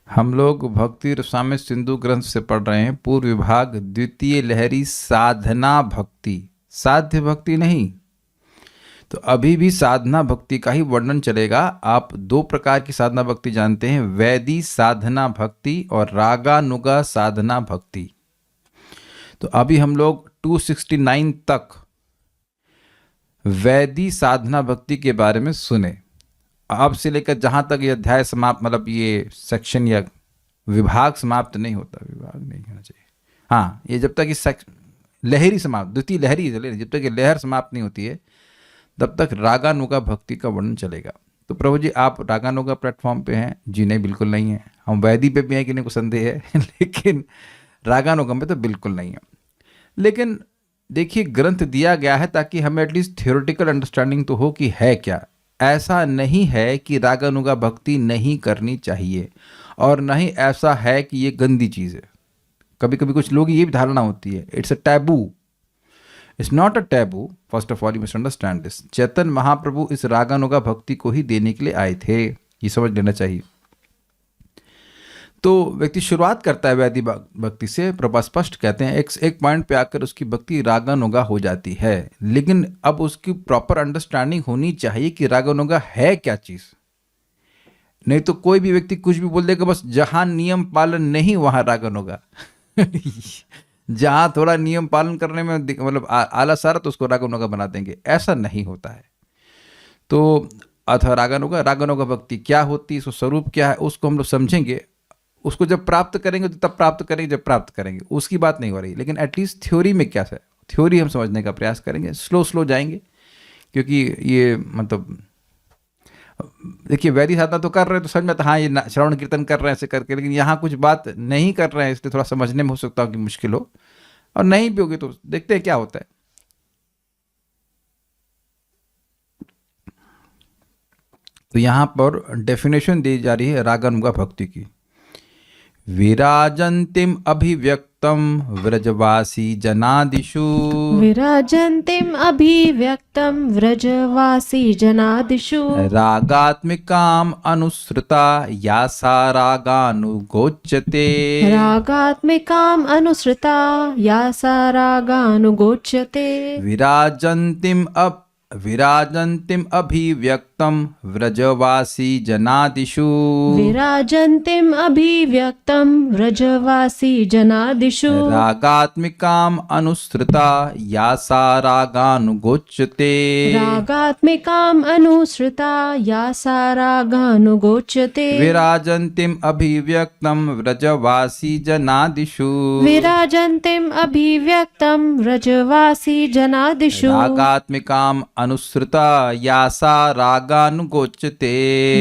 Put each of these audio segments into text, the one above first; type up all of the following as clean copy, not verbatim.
हम लोग भक्ति रसामृत सिंधु ग्रंथ से पढ़ रहे हैं पूर्व विभाग द्वितीय लहरी साधना भक्ति, साध्य भक्ति नहीं। तो अभी भी साधना भक्ति का ही वर्णन चलेगा। आप दो प्रकार की साधना भक्ति जानते हैं, वैदी साधना भक्ति और रागानुगा साधना भक्ति। तो अभी हम लोग 269 तक वैदी साधना भक्ति के बारे में सुने। अब से लेकर जहाँ तक ये अध्याय समाप्त, मतलब ये सेक्शन या विभाग समाप्त नहीं होता, विभाग नहीं होना चाहिए, हाँ, ये जब तक इस लहरी समाप्त, द्वितीय लहरी जब तक ये लहर समाप्त नहीं होती है तब तक रागानुगा भक्ति का वर्णन चलेगा। तो प्रभु जी आप रागानुगा प्लेटफॉर्म पे हैं? जी नहीं, बिल्कुल नहीं है। हम वैदी पे भी हैं कि नहीं, को संदेह है लेकिन रागानुगा में तो बिल्कुल नहीं है। लेकिन देखिए, ग्रंथ दिया गया है ताकि हमें एटलीस्ट थियोरेटिकल अंडरस्टैंडिंग तो हो कि है क्या। ऐसा नहीं है कि रागानुगा भक्ति नहीं करनी चाहिए, और न ही ऐसा है कि ये गंदी चीज़ है। कभी कभी कुछ लोग ये भी धारणा होती है, it's a taboo. It's not a taboo. First of all you must understand this. Chaitanya Mahaprabhu इस रागानुगा भक्ति को ही देने के लिए आए थे, ये समझ लेना चाहिए। तो व्यक्ति शुरुआत करता है वैदिक भक्ति से, प्रभा स्पष्ट कहते हैं एक पॉइंट पे आकर उसकी भक्ति रागानुगा हो जाती है। लेकिन अब उसकी प्रॉपर अंडरस्टैंडिंग होनी चाहिए कि रागानुगा है क्या चीज़। नहीं तो कोई भी व्यक्ति कुछ भी बोल देगा, बस जहां नियम पालन नहीं वहां रागानुगा जहां थोड़ा नियम पालन करने में मतलब आलस आ रहा तो उसको रागानुगा बना देंगे। ऐसा नहीं होता है। तो अथ रागानुगा भक्ति क्या होती है, उसका स्वरूप क्या है, उसको हम लोग समझेंगे। उसको जब प्राप्त करेंगे तो तब प्राप्त करेंगे, जब प्राप्त करेंगे, उसकी बात नहीं हो रही। लेकिन एटलीस्ट थ्योरी में क्या है, थ्योरी हम समझने का प्रयास करेंगे। स्लो जाएंगे, क्योंकि ये मतलब देखिए वैदिक साधना तो कर रहे हैं तो समझ में आता हाँ ये श्रवण कीर्तन कर रहे हैं ऐसे करके, लेकिन यहाँ कुछ बात नहीं कर रहे हैं, इसलिए थोड़ा समझने में हो सकता हो कि मुश्किल हो, और नहीं भी होगी तो देखते हैं क्या होता है। तो यहाँ पर डेफिनेशन दी जा रही है रागानुगा भक्ति की। विराजन्तिम अभिव्यक्तम व्रजवासी जनादिषु, विराजन्तिम अभिव्यक्तम व्रजवासी जनादिषु, रागात्मिकाम अनुसृता या सा रागानुगोच्यते, रागात्मिकाम अनुसृता या सा रागानुगोच्यते, विराजन्तिम अभिव्यक्तम व्रजवासी जनादिषु, विराजन्तिम अभिव्यक्तम व्रजवासी जनादिषु, रागात्मिकाम अनुसृता या सा रागानुगोच्यते, रागात्मिकाम अनुसृता या सा रागानुगोच्यते, विराजन्तिम अभिव्यक्तम व्रजवासी जनादिषु, विराजन्तिम अभिव्यक्तम व्रजवासी जनादिषु, रागात्मिकाम अनुसृता या सा रागानुगोच्यते,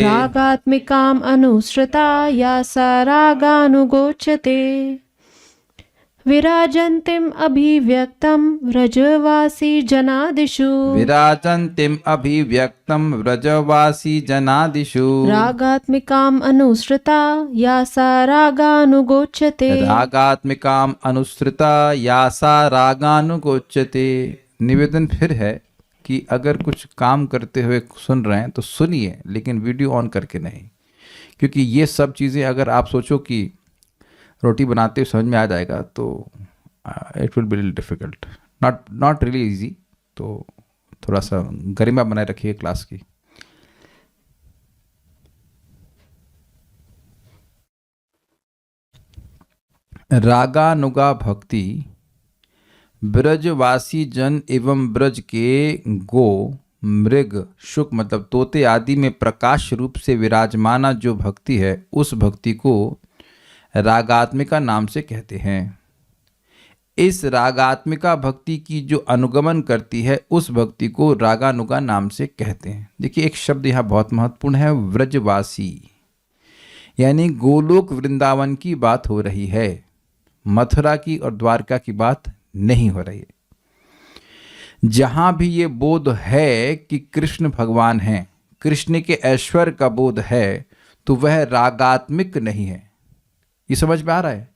रागात्मिकाम अनुसृता या सा रागानुगोच्यते, विराजन्तिम अभिव्यक्तम व्रजवासी जनादिषु, विराजन्तिम अभिव्यक्तम व्रजवासी जनादिषु, रागात्मिकाम अनुसृता या सा रागानुगोच्यते, रागात्मिकाम अनुसृता या सा रागानुगोच्यते। निवेदन फिर है कि अगर कुछ काम करते हुए सुन रहे हैं तो सुनिए, लेकिन वीडियो ऑन करके नहीं, क्योंकि ये सब चीज़ें अगर आप सोचो कि रोटी बनाते हुए समझ में आ जाएगा तो it will be difficult, not really easy. तो थोड़ा सा गरिमा बनाए रखिए क्लास की। रागानुगा भक्ति ब्रजवासी जन एवं ब्रज के गो मृग शुक मतलब तोते आदि में प्रकाश रूप से विराजमाना जो भक्ति है, उस भक्ति को रागात्मिका नाम से कहते हैं। इस रागात्मिका भक्ति की जो अनुगमन करती है उस भक्ति को रागानुगा नाम से कहते हैं। देखिए एक शब्द यहाँ बहुत महत्वपूर्ण है, व्रजवासी, यानी गोलोक वृंदावन की बात हो रही है, मथुरा की और द्वारका की बात नहीं हो रही है। जहां भी ये बोध है कि कृष्ण भगवान हैं, कृष्ण के ऐश्वर्य का बोध है, तो वह रागात्मिक नहीं है। ये समझ में आ रहा है?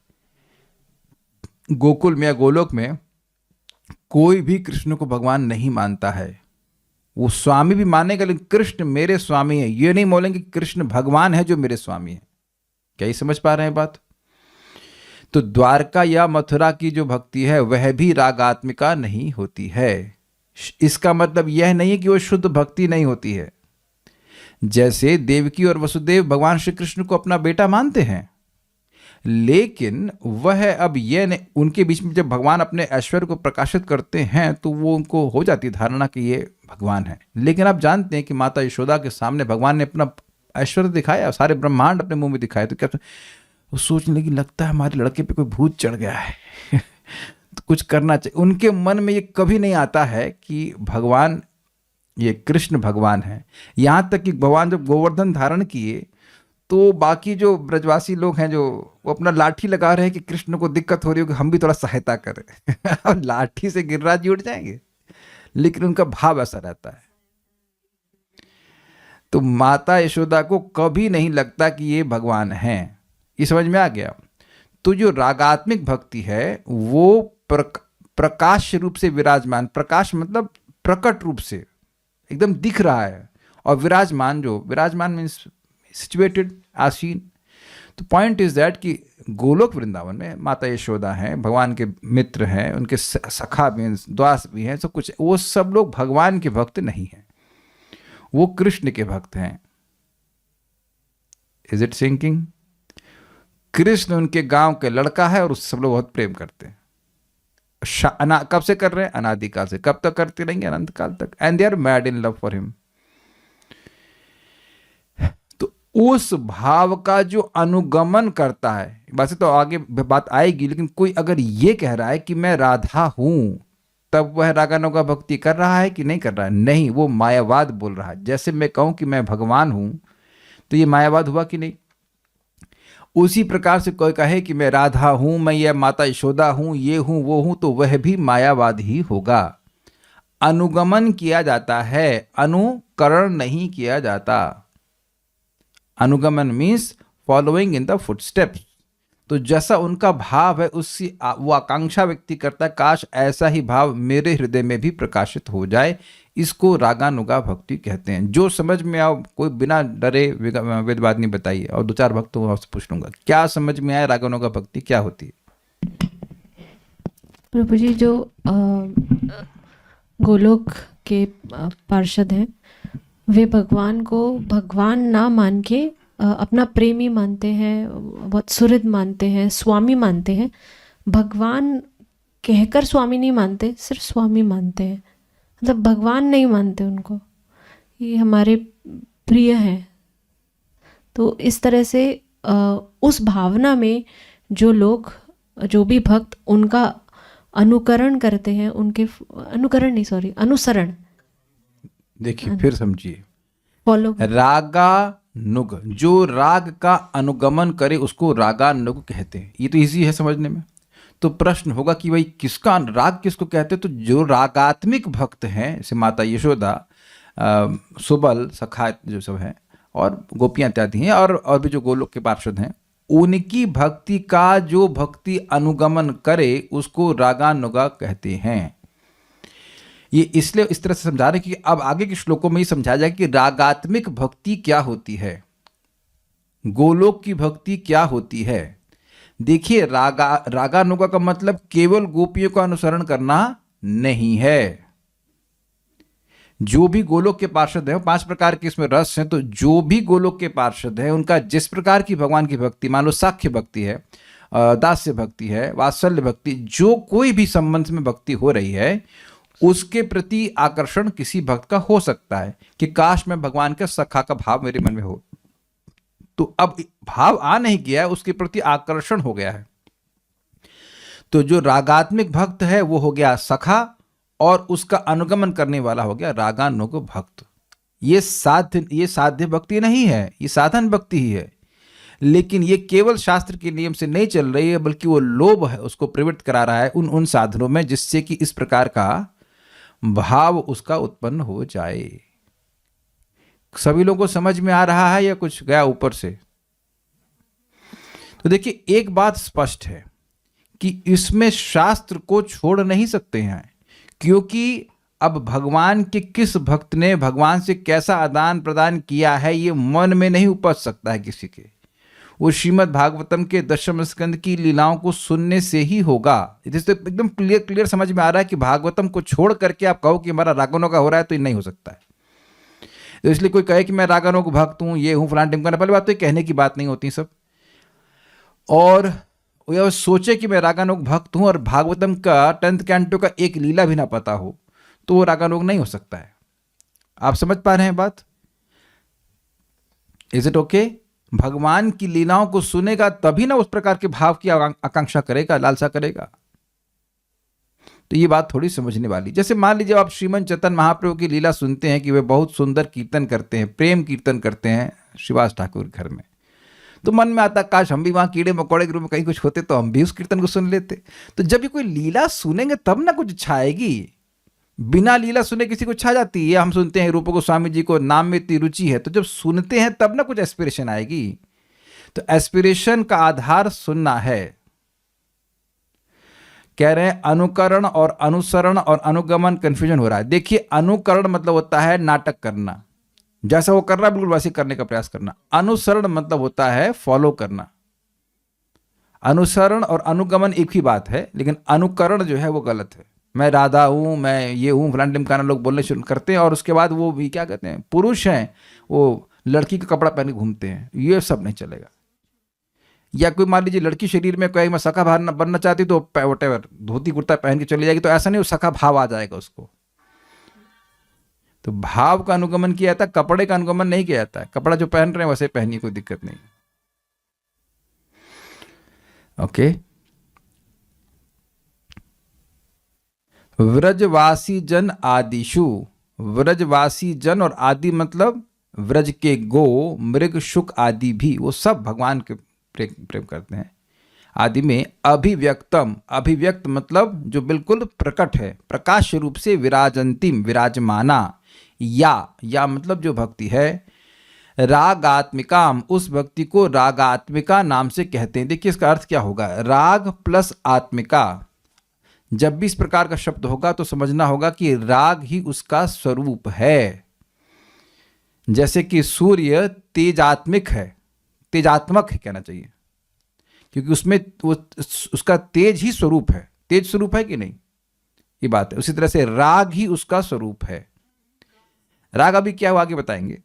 गोकुल में या गोलोक में कोई भी कृष्ण को भगवान नहीं मानता है। वो स्वामी भी मानेगा, लेकिन कृष्ण मेरे स्वामी है ये नहीं बोलेंगे, कृष्ण भगवान है जो मेरे स्वामी है। क्या ये समझ पा रहे हैं बात? तो द्वारका या मथुरा की जो भक्ति है वह भी रागात्मिका नहीं होती है। इसका मतलब यह नहीं है कि वो शुद्ध भक्ति नहीं होती है। जैसे देवकी और वसुदेव भगवान श्री कृष्ण को अपना बेटा मानते हैं, लेकिन वह अब यह नहीं, उनके बीच में जब भगवान अपने ऐश्वर्य को प्रकाशित करते हैं तो वो उनको हो जाती धारणा कि ये भगवान है। लेकिन आप जानते हैं कि माता यशोदा के सामने भगवान ने अपना ऐश्वर्य दिखाया, सारे ब्रह्मांड अपने मुंह में दिखाए, तो क्या वो सोचने लगी लगता है हमारे लड़के पे कोई भूत चढ़ गया है तो कुछ करना चाहिए। उनके मन में ये कभी नहीं आता है कि भगवान, ये कृष्ण भगवान है। यहाँ तक कि भगवान जब गोवर्धन धारण किए तो बाकी जो ब्रजवासी लोग हैं जो वो अपना लाठी लगा रहे हैं कि कृष्ण को दिक्कत हो रही हो कि हम भी थोड़ा सहायता करें और लाठी से गिरिराज जी उठ जाएंगे, लेकिन उनका भाव ऐसा रहता है। तो माता यशोदा को कभी नहीं लगता कि ये भगवान हैं। ये समझ में आ गया? तो जो रागात्मिक भक्ति है वो प्रकाश रूप से विराजमान, प्रकाश मतलब प्रकट रूप से एकदम दिख रहा है, और विराजमान, जो विराजमान मीन्स सिचुएटेड, आसीन। तो पॉइंट इज दैट कि गोलोक वृंदावन में माता यशोदा हैं, भगवान के मित्र हैं, उनके सखा भी, दास भी हैं, सब कुछ। वो सब लोग भगवान के भक्त नहीं हैं, वो कृष्ण के भक्त हैं। Is it sinking? कृष्ण उनके गांव के लड़का है और उससे सब लोग बहुत प्रेम करते हैं। कब से कर रहे हैं? अनादिकाल से। कब तक करते रहेंगे? अनंत काल तक। And they are mad in love for him. तो उस भाव का जो अनुगमन करता है, वैसे तो आगे बात आएगी, लेकिन कोई अगर ये कह रहा है कि मैं राधा हूं, तब वह रागानुगा भक्ति कर रहा है कि नहीं कर रहा है? नहीं, वो मायावाद बोल रहा है। जैसे मैं कहूं कि मैं भगवान हूं, तो ये मायावाद हुआ कि नहीं? उसी प्रकार से कोई कहे कि मैं राधा हूं, मैं ये माता यशोदा हूं, ये हूं, वो हूं, तो वह भी मायावाद ही होगा। अनुगमन किया जाता है, अनुकरण नहीं किया जाता। अनुगमन means following in the footsteps. तो जैसा उनका भाव है उससे वो आकांक्षा व्यक्ति करता है, काश ऐसा ही भाव मेरे हृदय में भी प्रकाशित हो जाए। इसको रागानुगा भक्ति कहते हैं। जो समझ में आओ, कोई बिना डरे वेदवाद नहीं बताइए, और दो चार भक्तों आपसे पूछ लूंगा क्या समझ में आया रागानुगा भक्ति क्या होती है? प्रभु जी, जो गोलोक के पार्षद हैं, वे भगवान को भगवान ना मान के अपना प्रेमी मानते हैं, बहुत सुहृद मानते हैं, स्वामी मानते हैं। भगवान कहकर स्वामी नहीं मानते, सिर्फ स्वामी मानते हैं, मतलब भगवान नहीं मानते उनको, ये हमारे प्रिय हैं। तो इस तरह से उस भावना में जो लोग, जो भी भक्त उनका अनुकरण करते हैं, उनके अनुकरण नहीं, सॉरी, अनुसरण। देखिए फिर समझिए, फॉलो। रागानुग, जो राग का अनुगमन करे उसको रागानुग कहते हैं। ये तो इजी है समझने में। तो प्रश्न होगा कि भाई किसका राग किसको कहते हैं? तो जो रागात्मिक भक्त हैं, जैसे माता यशोदा, सुबल, सखा जो सब हैं, और गोपियां इत्यादि हैं, और भी जो गोलोक के पार्षद हैं, उनकी भक्ति का जो भक्ति अनुगमन करे उसको रागानुगा कहते हैं। ये इसलिए इस तरह से समझा रहे कि अब आगे के श्लोकों में ये समझाया जाए कि रागात्मिक भक्ति क्या होती है, गोलोक की भक्ति क्या होती है। देखिए, रागानुगा का मतलब केवल गोपियों का अनुसरण करना नहीं है। जो भी गोलोक के पार्षद हैं, 5 प्रकार के इसमें रस हैं, तो जो भी गोलोक के पार्षद हैं उनका जिस प्रकार की भगवान की भक्ति, मान लो साख्य भक्ति है, दास्य भक्ति है, वात्सल्य भक्ति, जो कोई भी संबंध में भक्ति हो रही है, उसके प्रति आकर्षण किसी भक्त का हो सकता है कि काश मैं भगवान के सखा का भाव मेरे मन में हो। तो अब भाव आ नहीं गया है, उसके प्रति आकर्षण हो गया है। तो जो रागात्मिक भक्त है वो हो गया सखा, और उसका अनुगमन करने वाला हो गया रागानुग भक्त। ये साध्य भक्ति नहीं है, ये साधन भक्ति ही है। लेकिन ये केवल शास्त्र के नियम से नहीं चल रही है, बल्कि वो लोभ है उसको प्रवृत्त करा रहा है उन साधनों में, जिससे कि इस प्रकार का भाव उसका उत्पन्न हो जाए। सभी लोगों को समझ में आ रहा है या कुछ गया ऊपर से? तो देखिए, एक बात स्पष्ट है कि इसमें शास्त्र को छोड़ नहीं सकते हैं, क्योंकि अब भगवान के किस भक्त ने भगवान से कैसा आदान प्रदान किया है ये मन में नहीं उपज सकता है किसी के। वो श्रीमद् भागवतम के दशम स्कंद की लीलाओं को सुनने से ही होगा। इससे तो एकदम क्लियर समझ में आ रहा है कि भागवतम को छोड़ करके आप कहो कि हमारा रागानुग हो रहा है, तो ये नहीं हो सकता है। तो इसलिए कोई कहे कि मैं रागानुग भक्त हूँ, ये हूँ, फलान टिमकाना, पहले बात तो ये कहने की बात नहीं होती सब। और यह सोचे कि मैं रागानुग भक्त हूँ और भागवतम का 10th कैंटो का एक लीला भी ना पता हो, तो वो रागानुग नहीं हो सकता है। आप समझ पा रहे हैं बात? Is it okay? भगवान की लीलाओं को सुनेगा तभी ना उस प्रकार के भाव की आकांक्षा करेगा, लालसा करेगा। तो ये बात थोड़ी समझने वाली। जैसे मान लीजिए आप श्रीमन चैतन्य महाप्रभु की लीला सुनते हैं कि वे बहुत सुंदर कीर्तन करते हैं, प्रेम कीर्तन करते हैं श्रीवास ठाकुर घर में, तो मन में आता काश हम भी वहाँ कीड़े मकोड़े के रूप में कहीं कुछ होते तो हम भी उस कीर्तन को सुन लेते। तो जब ये कोई लीला सुनेंगे तब ना कुछ इच्छा आएगी। बिना लीला सुने किसी को इच्छा जाती है? हम सुनते हैं रूप गोस्वामी जी को नाम में इतनी रुचि है, तो जब सुनते हैं तब ना कुछ एस्पिरेशन आएगी। तो एस्पिरेशन का आधार सुनना है। कह रहे हैं अनुकरण और अनुसरण और अनुगमन कंफ्यूजन हो रहा है। देखिए, अनुकरण मतलब होता है नाटक करना, जैसा वो कर रहा है बिल्कुल वैसे करने का प्रयास करना। अनुसरण मतलब होता है फॉलो करना। अनुसरण और अनुगमन एक ही बात है, लेकिन अनुकरण जो है वो गलत है। मैं राधा हूं, मैं ये हूं, फलान टिमकाना लोग बोलने शुरू करते हैं और उसके बाद वो भी क्या कहते हैं, पुरुष हैं, वो लड़की का कपड़ा पहन के घूमते हैं। ये सब नहीं चलेगा। या कोई मान लीजिए लड़की शरीर में कहीं मैं सखा भाव बनना चाहती तो वटेवर धोती कुर्ता पहन के चली जाएगी, तो ऐसा नहीं वो सखा भाव आ जाएगा उसको। तो भाव का अनुगमन किया जाता है, कपड़े का अनुगमन नहीं किया जाता है। कपड़ा जो पहन रहे हैं वैसे पहनिए, कोई दिक्कत नहीं। ओके। व्रजवासी जन आदिशु, व्रजवासी जन और आदि मतलब व्रज के गो, मृग, शुक आदि भी, वो सब भगवान के प्रेम करते हैं। आदि में अभिव्यक्तम, अभिव्यक्त मतलब जो बिल्कुल प्रकट है, प्रकाश रूप से विराजंतिम, विराजमाना, या मतलब जो भक्ति है, रागात्मिकाम, उस भक्ति को रागात्मिका नाम से कहते हैं। देखिए इसका अर्थ क्या होगा, राग प्लस आत्मिका। जब भी इस प्रकार का शब्द होगा तो समझना होगा कि राग ही उसका स्वरूप है। जैसे कि सूर्य तेजात्मिक है, तेजात्मक है कहना चाहिए, क्योंकि उसमें वो उसका तेज ही स्वरूप है। तेज स्वरूप है कि नहीं, ये बात है। उसी तरह से राग ही उसका स्वरूप है। राग अभी क्या हुआ आगे बताएंगे,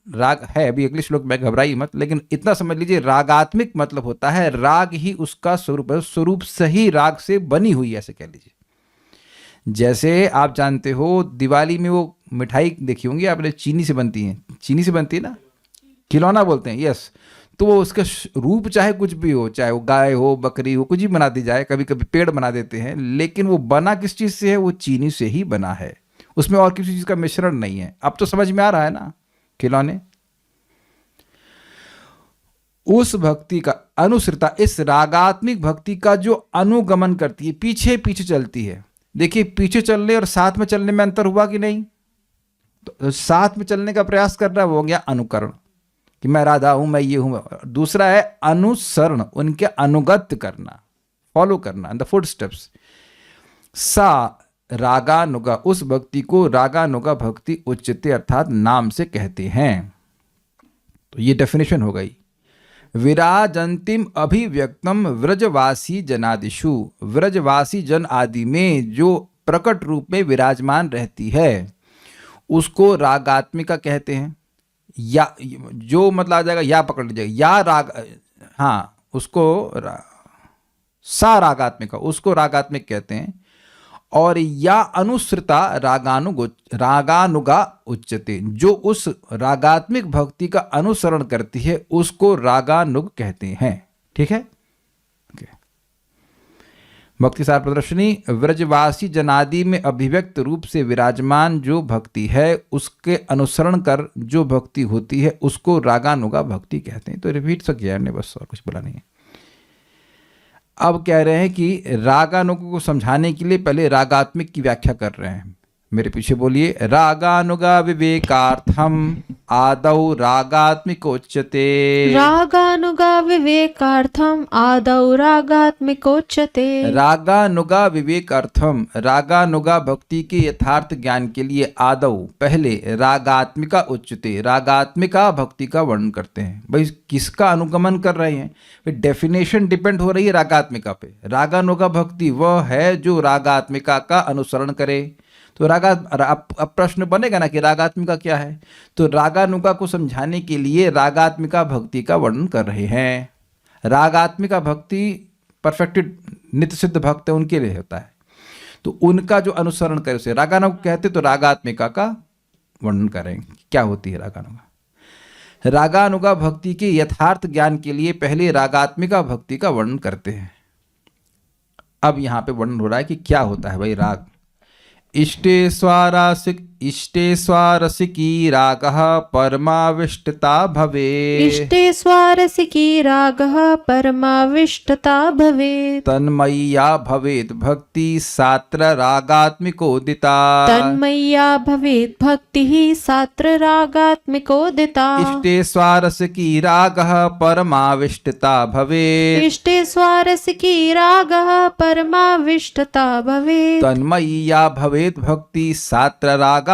राग है अभी अगले श्लोक में, घबराइए मत। लेकिन इतना समझ लीजिए, रागात्मिक मतलब होता है राग ही उसका स्वरूप है, स्वरूप सही राग से बनी हुई, ऐसे कह लीजिए। जैसे आप जानते हो दिवाली में वो मिठाई देखी होंगी आपने, चीनी से बनती है, चीनी से बनती है ना, खिलौना बोलते हैं, यस। तो वो उसका रूप चाहे कुछ भी हो, चाहे वो गाय हो, बकरी हो, कुछ भी बना दी जाए, कभी कभी पेड़ बना देते हैं, लेकिन वो बना किस चीज से है, वो चीनी से ही बना है, उसमें और किसी चीज का मिश्रण नहीं है। अब तो समझ में आ रहा है ना खिलौने। उस भक्ति का अनुसृता, इस रागात्मिक भक्ति का जो अनुगमन करती है, पीछे पीछे चलती है। देखिए पीछे चलने और साथ में चलने में अंतर हुआ कि नहीं? तो साथ में चलने का प्रयास कर रहा है, वो हो गया अनुकरण, कि मैं राधा हूं, मैं ये हूं। दूसरा है अनुसरण, उनके अनुगत करना, फॉलो करना, द फुट स्टेप्स। सा रागानुगा, उस भक्ति को रागानुगा भक्ति उच्चते अर्थात नाम से कहते हैं। तो ये डेफिनेशन हो गई। विराजंतिम अभिव्यक्तम व्रजवासी जनादिषु, व्रजवासी जन आदि में जो प्रकट रूप में विराजमान रहती है उसको रागात्मिका कहते हैं। या जो मतलब आ जाएगा, या पकड़ लीजिएगा, या राग, हाँ उसको सा रागात्मिका, उसको रागात्मिक कहते हैं। और या अनुसृता रागानुगा उच्चते, जो उस रागात्मिक भक्ति का अनुसरण करती है उसको रागानुग कहते हैं। ठीक है, भक्ति सार प्रदर्शनी। व्रजवासी जनादि में अभिव्यक्त रूप से विराजमान जो भक्ति है उसके अनुसरण कर जो भक्ति होती है उसको रागानुगा भक्ति कहते हैं। तो रिपीट सक गया हमने, बस और कुछ बोला नहीं है। अब कह रहे हैं कि रागानुग को समझाने के लिए पहले रागात्मिक की व्याख्या कर रहे हैं। मेरे पीछे बोलिए, रागानुगा विवेकार्थम आदौ रागात्मिकोच्यते। रागानुगा विवेकार्थम आदौ रागात्मिकोच्यते। रागानुगा विवेकार्थम, रागानुगा भक्ति के यथार्थ ज्ञान के लिए आदौ पहले रागात्मिका उच्यते, रागात्मिका भक्ति का वर्णन करते हैं। भाई किसका अनुगमन कर रहे हैं? डेफिनेशन डिपेंड हो रही है रागात्मिका पे। रागानुगा भक्ति वह है जो रागात्मिका का अनुसरण करे। तो अब प्रश्न बनेगा ना कि रागात्मिका क्या है, तो रागानुगा को समझाने के लिए रागात्मिका भक्ति का वर्णन कर रहे हैं। रागात्मिका भक्ति परफेक्टेड नित्य सिद्ध भक्त है, उनके लिए होता है। तो उनका जो अनुसरण करे उसे रागानुगा कहते। तो रागात्मिका का वर्णन करें, क्या होती है रागानुगा। रागानुगा भक्ति के यथार्थ ज्ञान के लिए पहले रागात्मिका भक्ति का वर्णन करते हैं। अब यहां पे वर्णन हो रहा है कि क्या होता है भाई राग। इष्टे स्वारसिकी रागः परमाविष्टता भवेत्। इष्टे स्वारसिकी रागः परमाविष्टता भवेत्। तन्मय्या भवेत् भक्ति सात्र रागात्मिकोदिता। तन्मय्या भवेत् भक्तिः सात्र रागात्मिकोदिता। इष्टे स्वारसिकी रागः परमाविष्टता भवेत्। इष्टे स्वारसिकी रागः परमाविष्टता भवेत्। तन्मय्या भवेत् भक्ति सात्र रागात्मिकोदिता।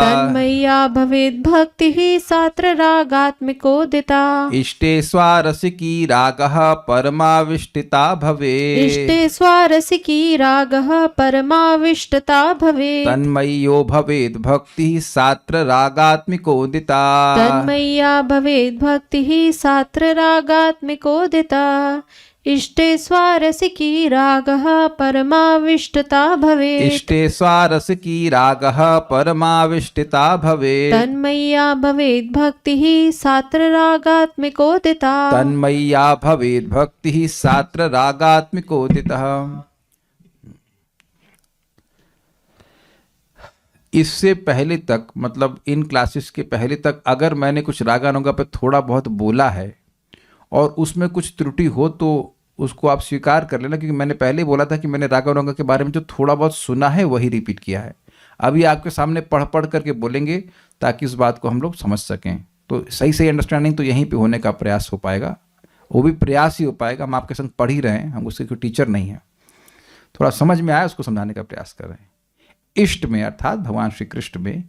तन्मय्या भवेत् भक्तिः सात्र रागात्मिकोदिता। इष्टे स्वारसिकी रागः परमाविष्टिता भवेत्। इष्टे स्वारसिकी रागः परमाविष्टता भवेत्। तन्मय्यो भवेत् भक्तिः सात्र रागात्मिकोदिता। तन्मय्या भवेत् भक्तिः सात्र रागात्मिकोदिता। इष्टे स्वारसिकी रागः परमाविष्टता भवेत्। इष्टे स्वारसिकी रागः परमाविष्टिता भवेत्। तन्मय्या भवेत् भक्तिः सात्र रागात्मिकोदिता। तन्मय्या भवेत् भक्तिः सात्र रागात्मिकोदितः। इससे पहले तक, मतलब इन क्लासेस के पहले तक, अगर मैंने कुछ रागानुगा पे थोड़ा बहुत बोला है और उसमें कुछ त्रुटि हो तो उसको आप स्वीकार कर लेना, क्योंकि मैंने पहले बोला था कि मैंने रागानुगा के बारे में जो थोड़ा बहुत सुना है वही रिपीट किया है। अभी आपके सामने पढ़ पढ़ करके बोलेंगे ताकि इस बात को हम लोग समझ सकें। तो सही सही अंडरस्टैंडिंग तो यहीं पे होने का प्रयास हो पाएगा, वो भी प्रयास ही हो पाएगा। हम आपके संग पढ़ ही रहे हैं, हम उसके कोई टीचर नहीं हैं। थोड़ा समझ में आया उसको समझाने का प्रयास कर रहे हैं। इष्ट में अर्थात भगवान श्री कृष्ण में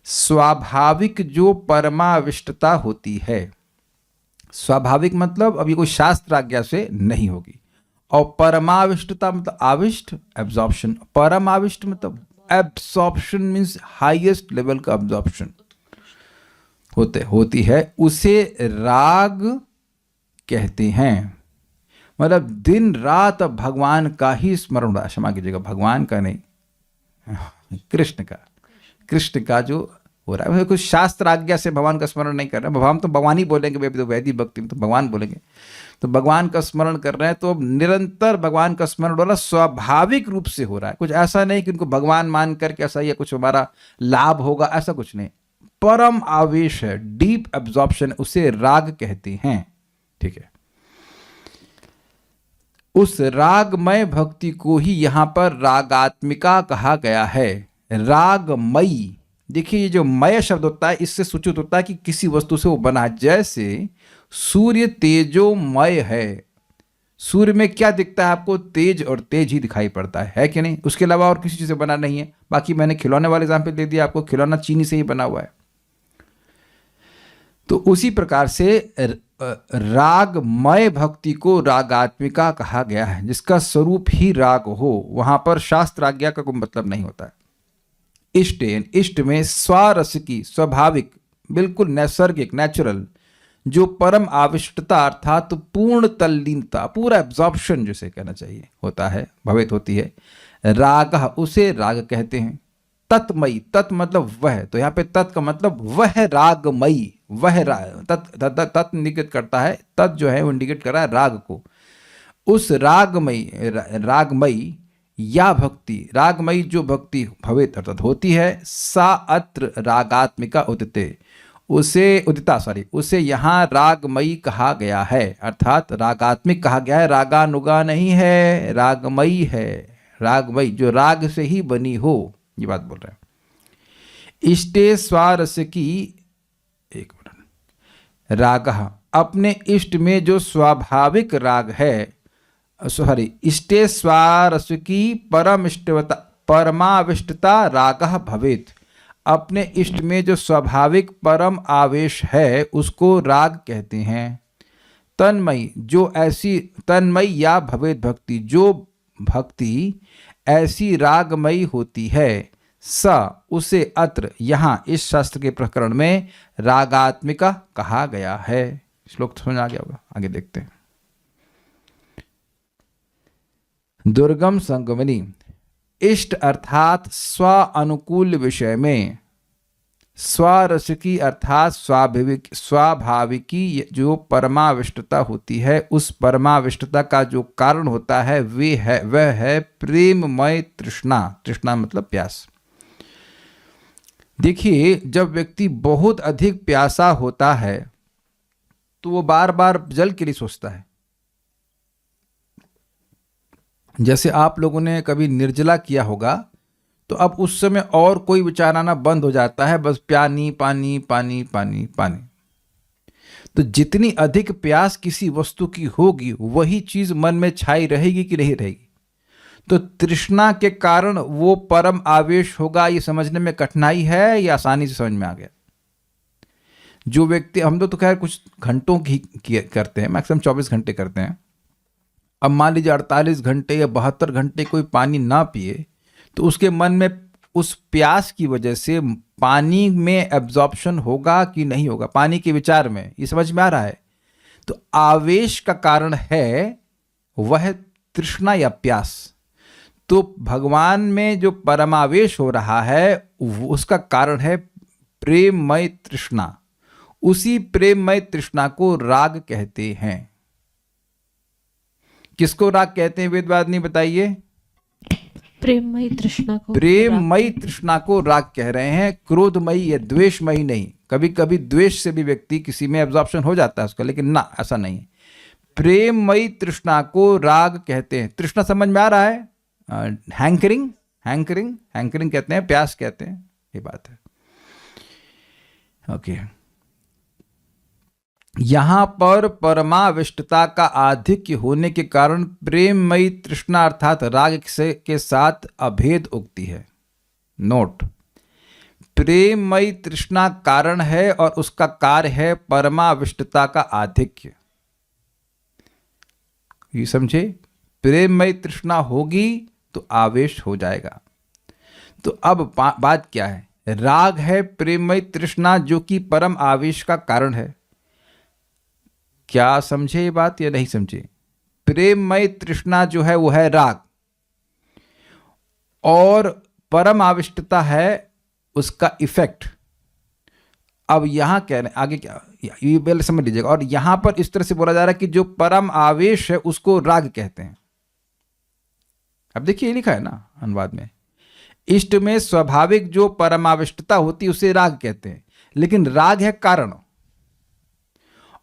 स्वाभाविक जो परमाविष्टता होती है, स्वाभाविक मतलब अभी कोई शास्त्र आज्ञा से नहीं होगी, और परमाविष्टता मतलब आविष्ट एब्जॉर्प्शन। परमाविष्ट मतलब एब्जॉर्प्शन मीन्स हाईएस्ट लेवल का एब्जॉर्प्शन होती है, उसे राग कहते हैं। मतलब दिन रात भगवान का ही स्मरण हो रहा है, क्षमा कीजिएगा भगवान का नहीं, कृष्ण का जो हो रहा है। कुछ शास्त्र आज्ञा से भगवान का स्मरण नहीं कर रहे हैं, भगवान तो भगवान ही बोलेंगे, तो वैदिक भक्ति में तो भगवान बोलेंगे, तो भगवान का स्मरण कर रहे हैं। तो निरंतर भगवान का स्मरण हो रहा है, स्वाभाविक रूप से हो रहा है। कुछ ऐसा नहीं कि उनको भगवान मान करके ऐसा या कुछ हमारा लाभ होगा, ऐसा कुछ नहीं। परम आवेश है, डीप एब्जॉर्प्शन, उसे राग कहते हैं। ठीक है, उस रागमय भक्ति को ही यहां पर रागात्मिका कहा गया है। रागमयी, देखिए ये जो मय शब्द होता है इससे सूचित होता है कि किसी वस्तु से वो बना है। जैसे सूर्य तेजोमय है, सूर्य में क्या दिखता है आपको? तेज, और तेज ही दिखाई पड़ता है कि नहीं? उसके अलावा और किसी चीज से बना नहीं है। बाकी मैंने खिलौने वाले एग्जाम्पल दे दिया आपको, खिलौना चीनी से ही बना हुआ है। तो उसी प्रकार से रागमय भक्ति को रागात्मिका कहा गया है, जिसका स्वरूप ही राग हो। वहां पर शास्त्र आज्ञा का कोई मतलब नहीं होता है। इष्ट में स्वारसिकी, स्वाभाविक, बिल्कुल नैसर्गिक, नेचुरल, जो परम आविष्टता अर्थात पूर्ण तल्लीनता, पूरा एब्जॉर्प्शन जिसे कहना चाहिए होता है, भवेत होती है। राग, उसे राग कहते हैं। तत्मयी, तत् मतलब वह, तो यहाँ पे तत् का मतलब वह रागमयी, वह तत् इंडिकेट करता है, तत् जो है वो इंडिकेट कर रहा है राग को। उस रागमयी या भक्ति, रागमयी जो भक्ति भवेत अर्थात होती है, सा अत्र रागात्मिका उदिते, उसे यहाँ रागमयी कहा गया है, अर्थात रागात्मिक कहा गया है। रागानुगा नहीं है, रागमयी है। रागमयी जो राग से ही बनी हो, ये बात बोल रहे हैं। इष्टे स्वारस्य की, एक मिनट, राग, अपने इष्ट में जो स्वाभाविक राग है, सॉरी, इष्टे स्वारस्य की परमाविष्टता राग भवेत, अपने इष्ट में जो स्वाभाविक परम आवेश है उसको राग कहते हैं। तन्मयी, जो ऐसी, तन्मयी या भवेत भक्ति, जो भक्ति ऐसी रागमयी होती है, स, उसे अत्र, यहाँ इस शास्त्र के प्रकरण में रागात्मिका कहा गया है। श्लोक तो समझ आ गया होगा, आगे देखते हैं। दुर्गम संगमनी, इष्ट अर्थात स्व अनुकूल विषय में, स्वारसिकी अर्थात स्वाभाविकी जो परमाविष्टता होती है, उस परमाविष्टता का जो कारण होता है वह है प्रेममय तृष्णा। तृष्णा मतलब प्यास। देखिए, जब व्यक्ति बहुत अधिक प्यासा होता है तो वो बार बार जल के लिए सोचता है। जैसे आप लोगों ने कभी निर्जला किया होगा तो अब उस समय और कोई विचार आना बंद हो जाता है, बस पानी पानी पानी पानी पानी। तो जितनी अधिक प्यास किसी वस्तु की होगी वही चीज मन में छाई रहेगी कि नहीं रहेगी। तो तृष्णा के कारण वो परम आवेश होगा, ये समझने में कठिनाई है या आसानी से समझ में आ गया? जो व्यक्ति, हम तो खैर कुछ घंटों की करते हैं, मैक्सिमम 24 घंटे करते हैं। अब मान लीजिए 48 घंटे या 72 घंटे कोई पानी ना पिए तो उसके मन में उस प्यास की वजह से पानी में एब्जॉर्प्शन होगा कि नहीं होगा, पानी के विचार में, ये समझ में आ रहा है? तो आवेश का कारण है वह तृष्णा या प्यास। तो भगवान में जो परमावेश हो रहा है उसका कारण है प्रेममय तृष्णा। उसी प्रेममय तृष्णा को राग कहते हैं। किसको राग कहते हैं वेदवादिनी बताइए? प्रेममयी तृष्णा को, प्रेममयी तृष्णा को राग कह रहे हैं, क्रोधमयी या द्वेषमयी नहीं। कभी कभी द्वेष से भी व्यक्ति किसी में एब्जॉर्प्शन हो जाता है उसका, लेकिन ना, ऐसा नहीं। प्रेममयी तृष्णा को राग कहते हैं। तृष्णा समझ में आ रहा है? हैंकरिंग, हैंकरिंग, हैंकरिंग कहते हैं, प्यास कहते हैं, ये बात है। ओके, यहां पर परमाविष्टता का आधिक्य होने के कारण प्रेममयी तृष्णा अर्थात राग के साथ अभेद उक्ति है। नोट, प्रेममयी तृष्णा कारण है और उसका कार्य है परमाविष्टता का आधिक्य। ये समझे? प्रेममयी तृष्णा होगी तो आवेश हो जाएगा। तो अब बात क्या है? राग है प्रेममयी तृष्णा जो कि परम आवेश का कारण है। क्या समझे ये बात या नहीं समझे? प्रेममय तृष्णा जो है वो है राग, और परम आविष्टता है उसका इफेक्ट। अब यहां कह रहे आगे क्या, ये पहले समझ लीजिएगा। और यहां पर इस तरह से बोला जा रहा है कि जो परम आवेश है उसको राग कहते हैं। अब देखिए, ये लिखा है ना अनुवाद में, इष्ट में स्वाभाविक जो परमाविष्टता होती है उसे राग कहते हैं, लेकिन राग है कारण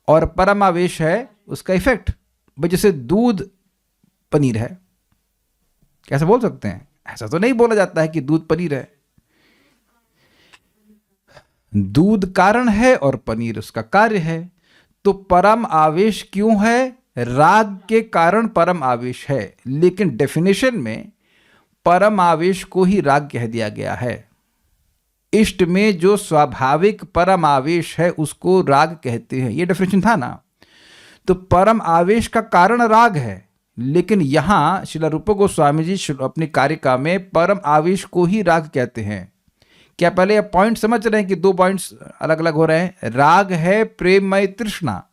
और परमावेश है उसका इफेक्ट। भाई जैसे दूध पनीर है, कैसे बोल सकते हैं? ऐसा तो नहीं बोला जाता है कि दूध पनीर है। दूध कारण है और पनीर उसका कार्य है। तो परम आवेश क्यों है? राग के कारण परम आवेश है, लेकिन डेफिनेशन में परम आवेश को ही राग कह दिया गया है। इष्ट में जो स्वाभाविक परम आवेश है उसको राग कहते हैं। ये डेफिनेशन था ना। तो परम आवेश का कारण राग है, लेकिन यहां श्रील रूप गोस्वामी जी अपनी कारिका में परम आवेश को ही राग कहते हैं। क्या पहले आप पॉइंट समझ रहे हैं कि दो पॉइंट्स अलग अलग हो रहे हैं? राग है प्रेममय तृष्णा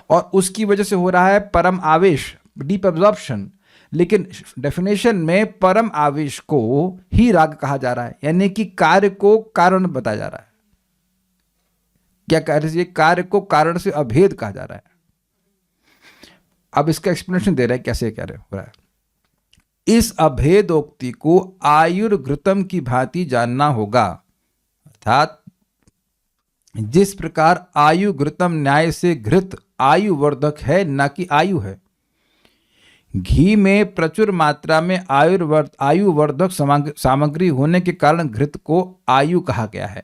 और उसकी वजह से हो रहा है परम आवेश, डीप एब्जॉर्प्शन, लेकिन डेफिनेशन में परम आवेश को ही राग कहा जा रहा है, यानी कि कार्य को कारण बताया जा रहा है। क्या कह रहे हैं? कार्य को कारण से अभेद कहा जा रहा है। अब इसका एक्सप्लेनेशन दे रहे हैं कैसे कह रहे हैं। इस अभेदोक्ति को आयुर्घृतम की भांति जानना होगा, अर्थात जिस प्रकार आयुर्घृतम न्याय से घृत आयुवर्धक है, ना कि आयु है। घी में प्रचुर मात्रा में आयुवर्धक सामग्री होने के कारण घृत को आयु कहा गया है।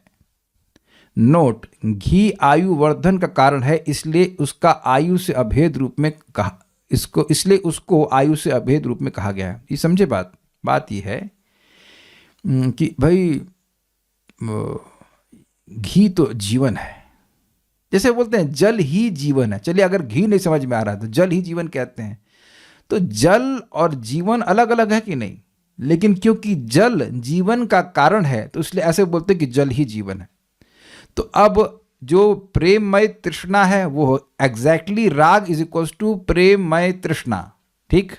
नोट, घी आयुवर्धन का कारण है, इसलिए उसका आयु से अभेद रूप में कहा इसलिए उसको आयु से अभेद रूप में कहा गया है। ये समझे बात ये है कि भाई घी तो जीवन है। जैसे बोलते हैं जल ही जीवन है। चलिए, अगर घी नहीं समझ में आ रहा तो जल ही जीवन कहते हैं। तो जल और जीवन अलग अलग है कि नहीं? लेकिन क्योंकि जल जीवन का कारण है तो इसलिए ऐसे बोलते हैं कि जल ही जीवन है। तो अब जो प्रेममय तृष्णा है वो एग्जैक्टली राग इज इक्वल्स टू प्रेममय तृष्णा, ठीक।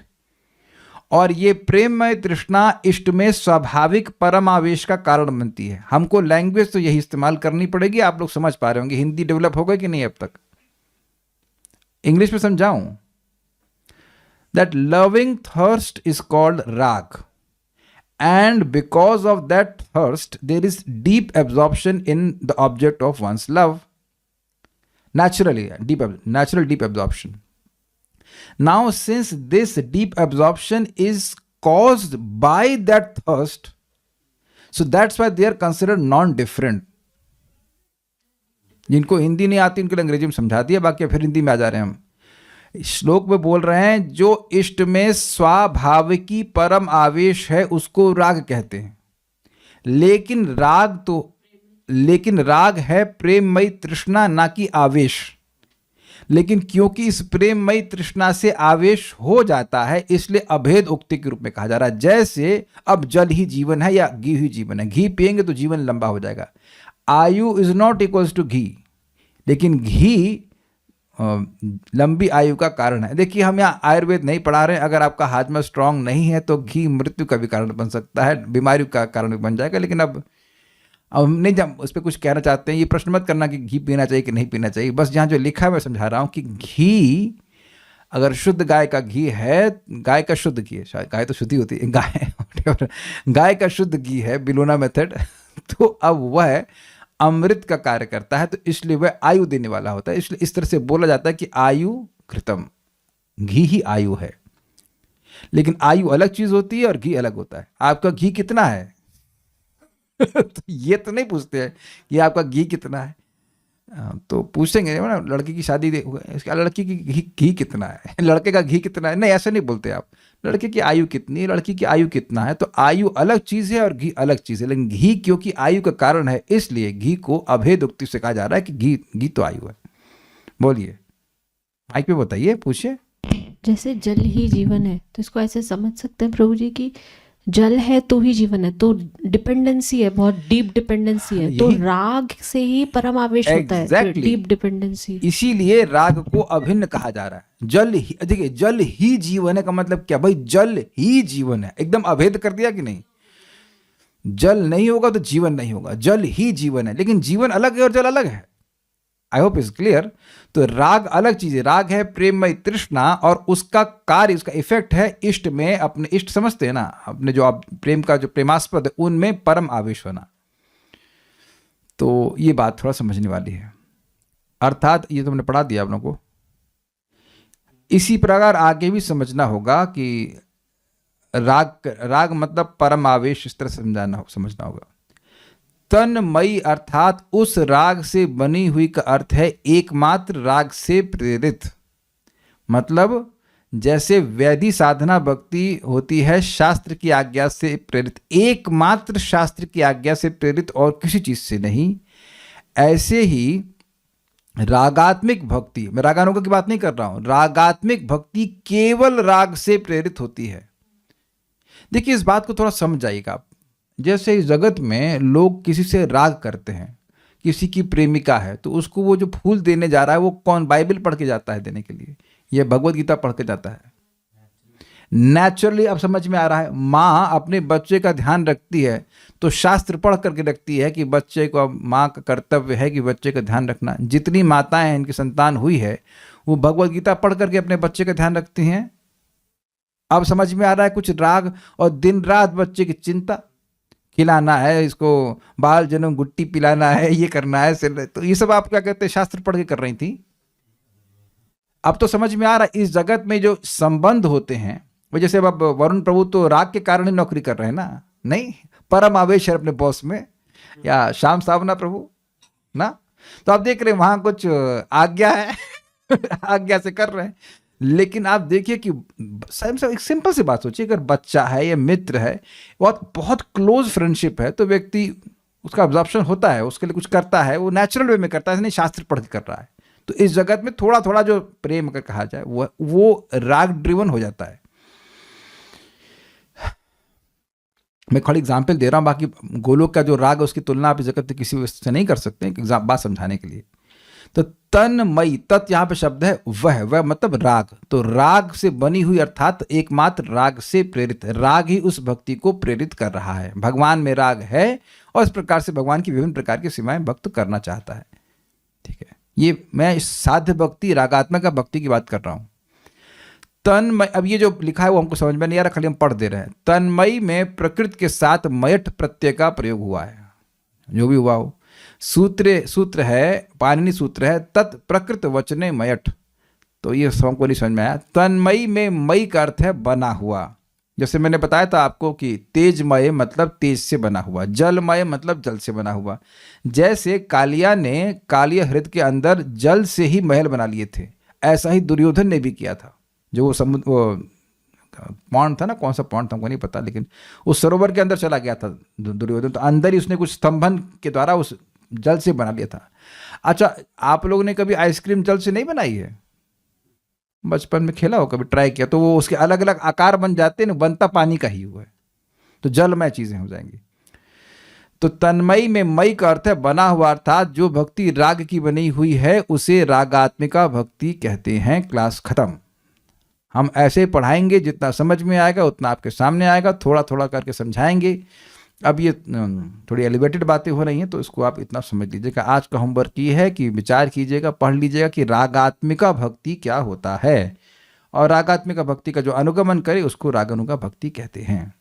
और ये प्रेममय तृष्णा इष्ट में स्वाभाविक परम आवेश का कारण बनती है। हमको लैंग्वेज तो यही इस्तेमाल करनी पड़ेगी। आप लोग समझ पा रहे होंगे। हिंदी डेवलप हो गई कि नहीं अब तक? इंग्लिश में समझाऊं? That loving thirst is called raga, and because of that thirst there is deep absorption in the object of one's love, natural deep absorption. Now since this deep absorption is caused by that thirst, so that's why they are considered non-different. जिनको हिंदी नहीं आती उनके लिए अंग्रेजी में समझा दिया, बाकी फिर हिंदी में आ जा रहे हैं हम। श्लोक में बोल रहे हैं जो इष्ट में स्वाभाविकी परम आवेश है उसको राग कहते हैं। लेकिन राग है प्रेममयी तृष्णा, ना कि आवेश। लेकिन क्योंकि इस प्रेममयी तृष्णा से आवेश हो जाता है इसलिए अभेद उक्ति के रूप में कहा जा रहा है। जैसे अब जल ही जीवन है या घी ही जीवन है। घी पिएंगे तो जीवन लंबा हो जाएगा। आयु इज नॉट इक्वल्स टू घी, लेकिन घी लंबी आयु का कारण है। देखिए, हम यहाँ आयुर्वेद नहीं पढ़ा रहे हैं। अगर आपका हाजमा स्ट्रांग नहीं है तो घी मृत्यु का भी कारण बन सकता है, बीमारी का कारण भी बन जाएगा। लेकिन अब हम नहीं जब उस पर कुछ कहना चाहते हैं। ये प्रश्न मत करना कि घी पीना चाहिए कि नहीं पीना चाहिए। बस जहाँ जो लिखा है मैं समझा रहा हूँ कि घी अगर शुद्ध गाय का घी है, गाय का शुद्ध घी है, शायद गाय तो शुद्धि होती है, गाय का शुद्ध घी है, बिलोना मेथड, तो अब वह अमृत का कार्य करता है, तो इसलिए वह आयु देने वाला होता है। इसलिए इस तरह से बोला जाता है कि आयु घृतम, घी ही आयु है। लेकिन आयु अलग चीज होती है और घी अलग होता है। आपका घी कितना है? तो ये तो नहीं पूछते हैं कि आपका घी कितना है। तो पूछेंगे ना, लड़की की शादी इसका लड़की की घी कितना है, लड़के का घी कितना है, नहीं ऐसे नहीं बोलते आप। लड़के की आयु कितनी है, लड़की की आयु कितना है। तो आयु अलग चीज है और घी अलग चीज है। लेकिन घी क्योंकि आयु का कारण है इसलिए घी को अभेद उक्ति से कहा जा रहा है कि घी तो आयु है। बोलिए, माइक पे बताइए, पूछिए। जैसे जल ही जीवन है तो इसको ऐसे समझ सकते हैं प्रभु जी की जल है तो ही जीवन है, तो डिपेंडेंसी है, बहुत डीप डिपेंडेंसी है। तो राग से ही परम आवेश होता है, Exactly. Deep dependency. इसीलिए राग को अभिन्न कहा जा रहा है। जल ही, देखिए, जल ही जीवन है का मतलब क्या भाई? जल ही जीवन है, एकदम अभेद कर दिया कि नहीं? जल नहीं होगा तो जीवन नहीं होगा, जल ही जीवन है। लेकिन जीवन अलग है और जल अलग है। I hope is clear. तो राग अलग चीज है। राग है प्रेममय तृष्णा और उसका कार्य, उसका इफेक्ट है इष्ट में, अपने इष्ट समझते हैं ना, अपने जो आप प्रेम का जो प्रेमास्पद है उनमें परम आवेश होना। तो ये बात थोड़ा समझने वाली है। अर्थात ये तुमने पढ़ा दिया आप लोगों को। इसी प्रकार आगे भी समझना होगा कि राग मतलब परम आवेश, इस तरह समझना होगा। तन्मयी अर्थात उस राग से बनी हुई का अर्थ है एकमात्र राग से प्रेरित। मतलब जैसे वैधि साधना भक्ति होती है शास्त्र की आज्ञा से प्रेरित, एकमात्र शास्त्र की आज्ञा से प्रेरित और किसी चीज से नहीं, ऐसे ही रागात्मिक भक्ति, मैं रागानुगा की बात नहीं कर रहा हूं, रागात्मिक भक्ति केवल राग से प्रेरित होती है। देखिए, इस बात को थोड़ा समझ जाइएगा आप। जैसे इस जगत में लोग किसी से राग करते हैं, किसी की प्रेमिका है तो उसको वो जो फूल देने जा रहा है वो कौन? बाइबल पढ़ के जाता है देने के लिए, या भगवत गीता पढ़ के जाता है? नेचुरली अब समझ में आ रहा है। माँ अपने बच्चे का ध्यान रखती है तो शास्त्र पढ़ करके रखती है कि बच्चे को, माँ का कर्तव्य है कि बच्चे का ध्यान रखना। जितनी माताएं इनकी संतान हुई है वो भगवत गीता पढ़ करके अपने बच्चे का ध्यान रखती हैं। अब समझ में आ रहा है कुछ राग। और दिन रात बच्चे की चिंता, खिलाना है इसको, बाल जन्म गुट्टी पिलाना है, ये करना है, तो ये सब आप क्या कहते हैं शास्त्र पढ़ के कर रही थी। अब तो समझ में आ रहा है, इस जगत में जो संबंध होते हैं वो, जैसे अब वरुण प्रभु तो राग के कारण ही नौकरी कर रहे हैं ना, नहीं परम आवेश है अपने बॉस में, या श्याम सावना प्रभु ना, तो आप देख रहे हैं वहां कुछ आज्ञा है आज्ञा से कर रहे हैं। लेकिन आप देखिए कि एक सिंपल सी बात सोचिए, अगर बच्चा है या मित्र है, बहुत बहुत क्लोज फ्रेंडशिप है, तो व्यक्ति उसका ऑब्जर्प्शन होता है, उसके लिए कुछ करता है, वो नेचुरल वे में करता है, नहीं शास्त्र पढ़ के कर रहा है। तो इस जगत में थोड़ा थोड़ा जो प्रेम अगर कहा जाए वो राग ड्रिवन हो जाता है। मैं खाली एग्जाम्पल दे रहा हूं, बाकी गोलोक का जो राग है उसकी तुलना आप इस जगत में किसी से नहीं कर सकते, एक बात समझाने के लिए। तो तन्मयी, तत् यहाँ पे शब्द है, वह मतलब राग, तो राग से बनी हुई अर्थात एकमात्र राग से प्रेरित, राग ही उस भक्ति को प्रेरित कर रहा है। भगवान में राग है और इस प्रकार से भगवान की विभिन्न प्रकार की सीमाएं भक्त करना चाहता है। ठीक है, ये मैं साध्य भक्ति, रागात्मक भक्ति की बात कर रहा हूं। तन्मय, अब ये जो लिखा है वो हमको समझ में नहीं आ रहा, खाली हम पढ़ दे रहे हैं। तन्मयी में प्रकृति के साथ मयठ प्रत्यय का प्रयोग हुआ है, जो भी हुआ हो। सूत्र है, पाणिनि सूत्र है, तत् प्रकृत वचने मयठ, तो ये हमको नहीं समझ में आया। तन्मयी में मई का अर्थ है बना हुआ, जैसे मैंने बताया था आपको कि तेजमय मतलब तेज से बना हुआ, जलमय मतलब जल से बना हुआ। जैसे कालिया ने कालिया हृदय के अंदर जल से ही महल बना लिए थे, ऐसा ही दुर्योधन ने भी किया था। जो वो समुद्र, वो पौंड था ना, कौन सा पौंड था हमको नहीं पता, लेकिन उस सरोवर के अंदर चला गया था दुर्योधन, तो अंदर ही उसने कुछ स्तंभन के द्वारा उस जल से बना लिया था। अच्छा, आप लोगों ने कभी आइसक्रीम जल से नहीं बनाई है? बचपन में खेला हो, कभी ट्राई किया, तो वो उसके अलग अलग आकार बन जाते हैं ना, बनता पानी का ही हुआ है, तो जलमय चीजें हो जाएंगी। तो तन्मयी में मई का अर्थ है बना हुआ, अर्थात जो भक्ति राग की बनी हुई है उसे रागात्मिका भक्ति कहते हैं। क्लास खत्म। हम ऐसे पढ़ाएंगे, जितना समझ में आएगा उतना आपके सामने आएगा, थोड़ा थोड़ा करके समझाएंगे। अब ये थोड़ी एलिवेटेड बातें हो रही हैं, तो इसको आप इतना समझ लीजिएगा। आज का होमवर्क ये है कि विचार कीजिएगा, पढ़ लीजिएगा कि रागात्मिका भक्ति क्या होता है, और रागात्मिका भक्ति का जो अनुगमन करे उसको रागानुगा भक्ति कहते हैं।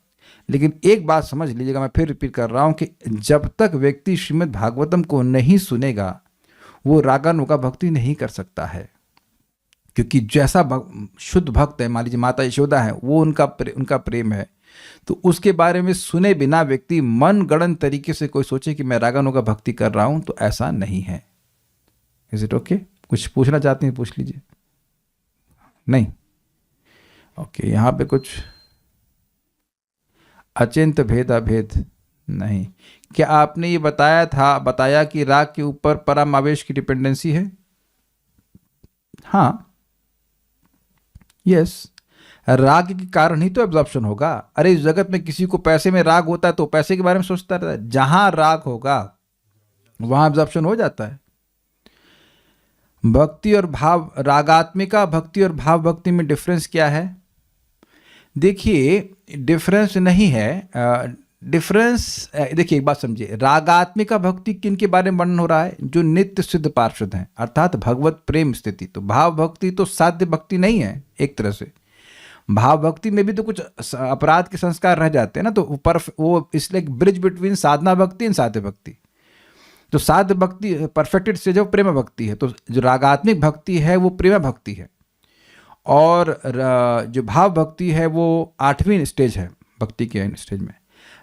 लेकिन एक बात समझ लीजिएगा, मैं फिर रिपीट कर रहा हूँ कि जब तक व्यक्ति श्रीमद् भागवतम को नहीं सुनेगा वो रागानुगा भक्ति नहीं कर सकता है, क्योंकि जैसा शुद्ध भक्त है, मान लीजिए माता यशोदा है, वो उनका प्रेम है, तो उसके बारे में सुने बिना व्यक्ति मन गणन तरीके से कोई सोचे कि मैं रागानुगा भक्ति कर रहा हूं, तो ऐसा नहीं है। Is it okay? कुछ पूछना चाहते हैं पूछ लीजिए। नहीं? ओके, यहां पे कुछ अचिंत भेदाभेद नहीं। क्या आपने ये बताया कि राग के ऊपर परमावेश की डिपेंडेंसी है? हाँ, यस, राग के कारण ही तो एब्जॉर्प्शन होगा। अरे इस जगत में किसी को पैसे में राग होता है तो पैसे के बारे में सोचता रहता है, जहां राग होगा वहां एब्जॉर्प्शन हो जाता है। भक्ति और भाव, रागात्मिका भक्ति और भाव भक्ति में डिफरेंस क्या है? देखिए, डिफरेंस नहीं है। डिफरेंस देखिए, एक बात समझिए, रागात्मिका भक्ति किन के बारे में वर्णन हो रहा है? जो नित्य सिद्ध पार्षद हैं, अर्थात भगवत प्रेम स्थिति। तो भाव भक्ति तो साध्य भक्ति नहीं है एक तरह से। भाव भक्ति में भी तो कुछ अपराध के संस्कार रह जाते हैं ना, तो वो इसलिए ब्रिज बिटवीन साधना भक्ति एंड साध्य भक्ति। तो साध्य भक्ति परफेक्टेड स्टेज ऑफ प्रेम भक्ति है, तो जो रागात्मिक भक्ति है वो प्रेम भक्ति है, और जो भाव भक्ति है वो 8वीं स्टेज है भक्ति के स्टेज में।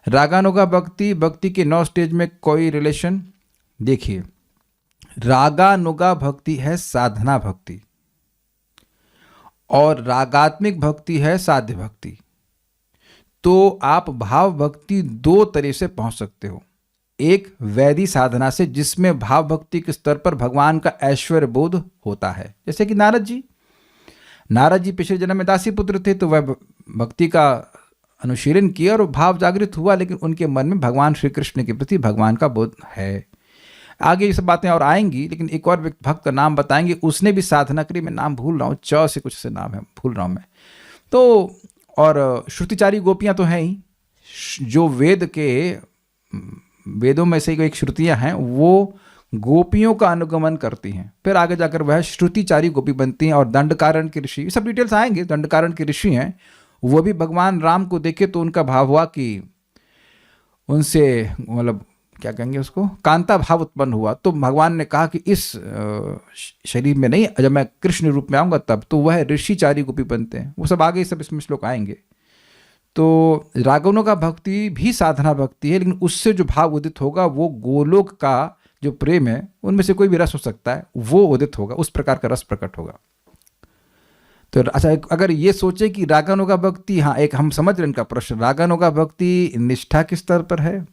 रागानुगा भक्ति के 9 स्टेज में कोई रिलेशन? देखिए, रागानुगा भक्ति है साधना भक्ति और रागात्मिक भक्ति है साध्य भक्ति। तो आप भाव भक्ति 2 तरह से पहुंच सकते हो। एक वैदिक साधना से, जिसमें भाव भक्ति के स्तर पर भगवान का ऐश्वर्य बोध होता है, जैसे कि नारद जी पिछले जन्म में दासी पुत्र थे, तो वह भक्ति का अनुशीलन किया और भाव जागृत हुआ, लेकिन उनके मन में भगवान श्री कृष्ण के प्रति भगवान का बोध है। आगे ये सब बातें और आएंगी, लेकिन एक और भक्त का नाम बताएंगे, उसने भी साधना करी, मैं नाम भूल रहा हूँ, च से कुछ से नाम है, भूल रहा हूँ मैं। तो और श्रुतिचारी गोपियाँ तो हैं ही, जो वेदों में से एक श्रुतियाँ हैं, वो गोपियों का अनुगमन करती हैं, फिर आगे जाकर वह श्रुतिचारी गोपी बनती हैं। और दंडकारण्य के ऋषि, सब डिटेल्स आएंगे, दंडकारण्य के ऋषि हैं, वो भी भगवान राम को देखे तो उनका भाव हुआ कि उनसे मतलब क्या कहेंगे उसको, कांता भाव उत्पन्न हुआ, तो भगवान ने कहा कि इस शरीर में नहीं, जब मैं कृष्ण रूप में आऊँगा तब, तो वह ऋषिचारी गोपी बनते हैं, वो सब आगे सब इसमें श्लोक आएंगे। तो रागानुगा का भक्ति भी साधना भक्ति है, लेकिन उससे जो भाव उदित होगा वो गोलोक का जो प्रेम है, उनमें से कोई भी रस हो सकता है, वो उदित होगा, उस प्रकार का रस प्रकट होगा। तो अच्छा, अगर ये सोचे कि रागानुगा भक्ति, हाँ एक हम समझ रहे हैं इनका प्रश्न, रागानुगा भक्ति निष्ठा के स्तर पर है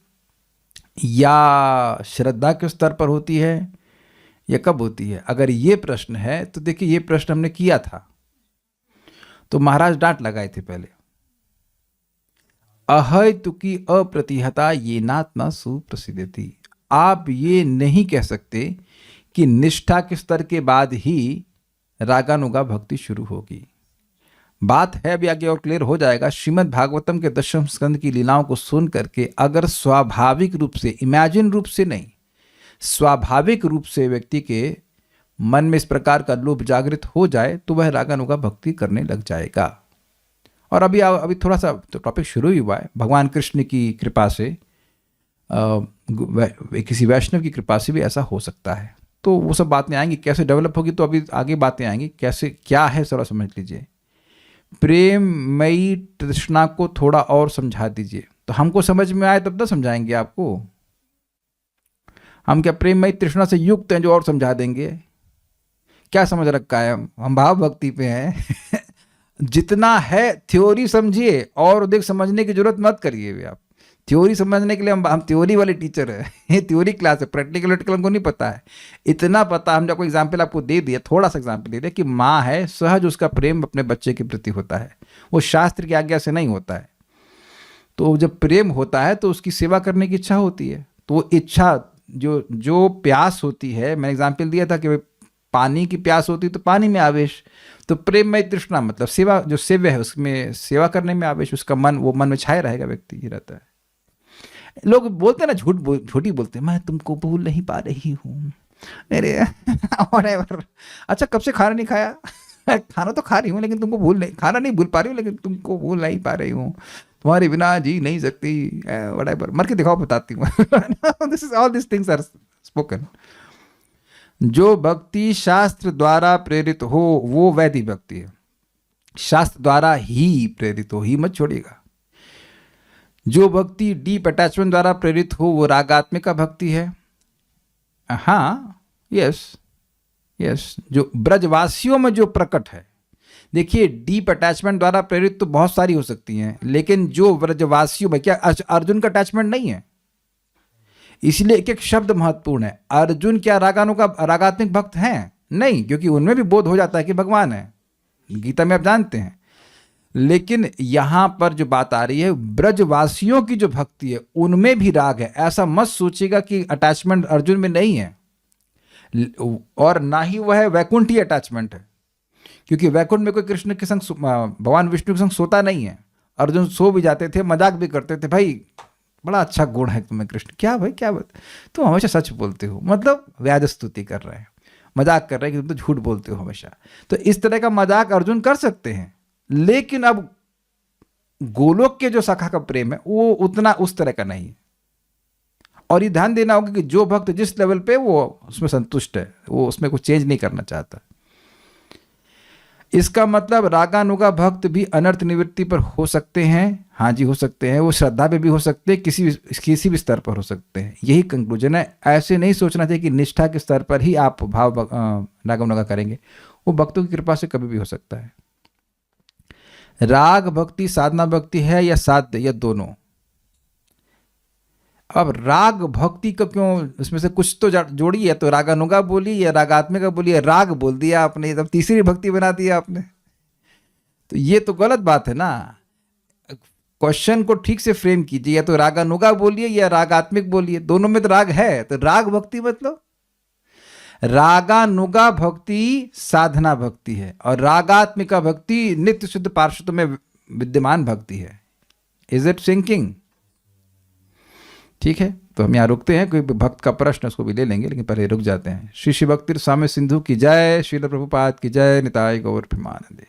या श्रद्धा के स्तर पर होती है या कब होती है? अगर ये प्रश्न है तो देखिए, ये प्रश्न हमने किया था तो महाराज डांट लगाए थे पहले, अहैतुकी अप्रतिहता ये नात्मा सुप्रसिद्धति। आप ये नहीं कह सकते कि निष्ठा के स्तर के बाद ही रागानुगा भक्ति शुरू होगी। बात है, अभी आगे और क्लियर हो जाएगा। श्रीमद् भागवतम के 10वें स्कंद की लीलाओं को सुन करके अगर स्वाभाविक रूप से, इमेजिन रूप से नहीं, स्वाभाविक रूप से व्यक्ति के मन में इस प्रकार का लोभ जागृत हो जाए तो वह रागानुगा भक्ति करने लग जाएगा। और अभी थोड़ा सा तो टॉपिक शुरू ही हुआ है, भगवान कृष्ण की कृपा से, किसी वैष्णव की कृपा से भी ऐसा हो सकता है। तो वो सब बातें आएंगी, कैसे डेवलप होगी तो अभी आगे बातें आएंगी, कैसे क्या है थोड़ा समझ लीजिए। प्रेममयी तृष्णा को थोड़ा और समझा दीजिए, तो हमको समझ में आए तब तो समझाएंगे आपको। हम क्या प्रेममयी तृष्णा से युक्त हैं जो और समझा देंगे? क्या समझ रखा है, हम भाव भक्ति पे हैं। जितना है थ्योरी समझिए, और देख समझने की जरूरत मत करिए। आप थ्योरी समझने के लिए हम थ्योरी वाले टीचर है, ये थ्योरी क्लास है, प्रैक्टिकल हमको नहीं पता है। इतना पता, हम कोई एग्जाम्पल आपको दे दिया, थोड़ा सा एग्जाम्पल दे दिया कि माँ है, सहज उसका प्रेम अपने बच्चे के प्रति होता है, वो शास्त्र की आज्ञा से नहीं होता है। तो जब प्रेम होता है तो उसकी सेवा करने की इच्छा होती है, तो वो इच्छा जो प्यास होती है, मैंने एग्जाम्पल दिया था कि पानी की प्यास होती है तो पानी में आवेश, तो प्रेममय तृष्णा मतलब सेवा, जो सेव्य है उसमें सेवा करने में आवेश, उसका मन, वो मन में छाए रहेगा, व्यक्ति ये रहता है। लोग बोलते हैं ना, झूठी बोलते हैं, मैं तुमको भूल नहीं पा रही हूँ, अरे अच्छा कब से खाना नहीं खाया? खाना तो खा रही हूँ लेकिन तुमको खाना नहीं भूल पा रही हूँ, लेकिन तुमको भूल नहीं पा रही हूँ, तुम्हारे बिना जी नहीं सकती, व्हाटएवर, मर के दिखाओ बताती हूँ। This is all this things are spoken. जो भक्ति शास्त्र द्वारा प्रेरित हो वो वैदिक भक्ति है, शास्त्र द्वारा ही प्रेरित हो, ही मत छोड़िएगा। जो भक्ति डीप अटैचमेंट द्वारा प्रेरित हो वो रागात्मिका भक्ति है। हाँ, यस, जो ब्रजवासियों में जो प्रकट है, देखिए डीप अटैचमेंट द्वारा प्रेरित तो बहुत सारी हो सकती हैं, लेकिन जो ब्रजवासियों में, क्या अर्जुन का अटैचमेंट नहीं है? इसलिए एक एक शब्द महत्वपूर्ण है। अर्जुन क्या रागात्मिक भक्त हैं? नहीं, क्योंकि उनमें भी बोध हो जाता है कि भगवान है, गीता में आप जानते हैं। लेकिन यहां पर जो बात आ रही है, ब्रजवासियों की जो भक्ति है उनमें भी राग है। ऐसा मत सोचिएगा कि अटैचमेंट अर्जुन में नहीं है, और ना ही वह वैकुंठी अटैचमेंट है, क्योंकि वैकुंठ में कोई कृष्ण के संग, भगवान विष्णु के संग सोता नहीं है। अर्जुन सो भी जाते थे, मजाक भी करते थे, भाई बड़ा अच्छा गुण है तुम्हें कृष्ण, क्या भाई क्या बात, तुम हमेशा सच बोलते हो, मतलब व्याज स्तुति कर रहे हैं, मजाक कर रहे हैं कि तुम तो झूठ बोलते हो हमेशा। तो इस तरह का मजाक अर्जुन कर सकते हैं, लेकिन अब गोलोक के जो सखा का प्रेम है वो उतना उस तरह का नहीं है। और ये ध्यान देना होगा कि जो भक्त जिस लेवल पे वो उसमें संतुष्ट है, वो उसमें कुछ चेंज नहीं करना चाहता। इसका मतलब रागानुगा भक्त भी अनर्थ निवृत्ति पर हो सकते हैं। हाँ जी, हो सकते हैं। वो श्रद्धा पे भी हो सकते हैं, किसी भी स्तर पर हो सकते हैं। यही कंक्लूजन है। ऐसे नहीं सोचना चाहिए कि निष्ठा के स्तर पर ही आप भाव रागानुगा करेंगे, वो भक्तों की कृपा से कभी भी हो सकता है। राग भक्ति साधना भक्ति है या साध्य, या दोनों? अब राग भक्ति का क्यों, इसमें से कुछ तो जोड़ी है, तो रागानुगा बोली या रागात्मिका बोली या राग बोल दिया आपने, तब तीसरी भक्ति बना दिया आपने, तो ये तो गलत बात है ना। क्वेश्चन को ठीक से फ्रेम कीजिए, या तो रागानुगा बोलिए या रागात्मिक बोलिए, दोनों में तो राग है, तो राग भक्ति मतलब रागानुगा भक्ति साधना भक्ति है, और रागात्मिका भक्ति नित्य शुद्ध पार्षदों में विद्यमान भक्ति है। Is it sinking? ठीक है, तो हम यहाँ रुकते हैं। कोई भक्त का प्रश्न उसको भी ले लेंगे, लेकिन पहले रुक जाते हैं। श्री श्री भक्ति स्वामी सिंधु की जय, श्रील प्रभुपाद की जय, निताय गौर प्रेमानंदे।